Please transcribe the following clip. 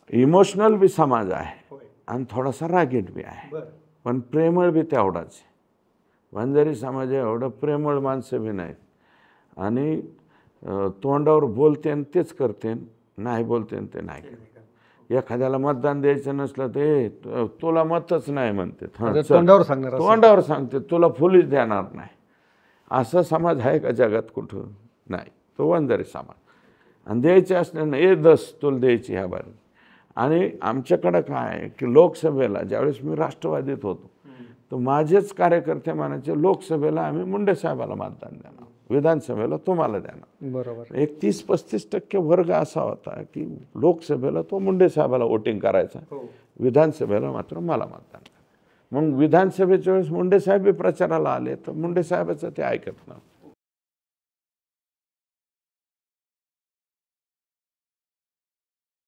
Emotional बी समाज आहे आणि थोडासा रागीट बी आहे, पण प्रेमळ बी तेवढाच आहे. वंजारी समाज एवढं प्रेमळ माणसं बी नाहीत आणि तोंडावर बोलते आणि तेच करते, नाही बोलते ते नाही करते. एखाद्याला मतदान द्यायचं नसलं ते तुला मतच नाही म्हणते, तोंडावर सांगते तुला फुलीच देणार नाही. असा समाज आहे का जगात कुठं? नाही. तो वंजारी समाज. आणि द्यायचे असल्यानं ए दस तुला द्यायची ह्या बारी. आणि आमच्याकडं काय आहे की लोकसभेला ज्यावेळेस मी राष्ट्रवादीत होतो तर माझेच कार्यकर्ते म्हणायचे लोकसभेला आम्ही मुंडे साहेबाला मतदान देणार, विधानसभेला तुम्हाला देणार. बरोबर. एक 30-35% वर्ग असा होता की लोकसभेला तो मुंडे साहेबाला वोटिंग करायचा, विधानसभेला मात्र मला मतदान. मग विधानसभेच्या वेळेस मुंडे साहेब प्रचाराला आले तर मुंडे साहेबाचं ते ऐकत नव्हतं.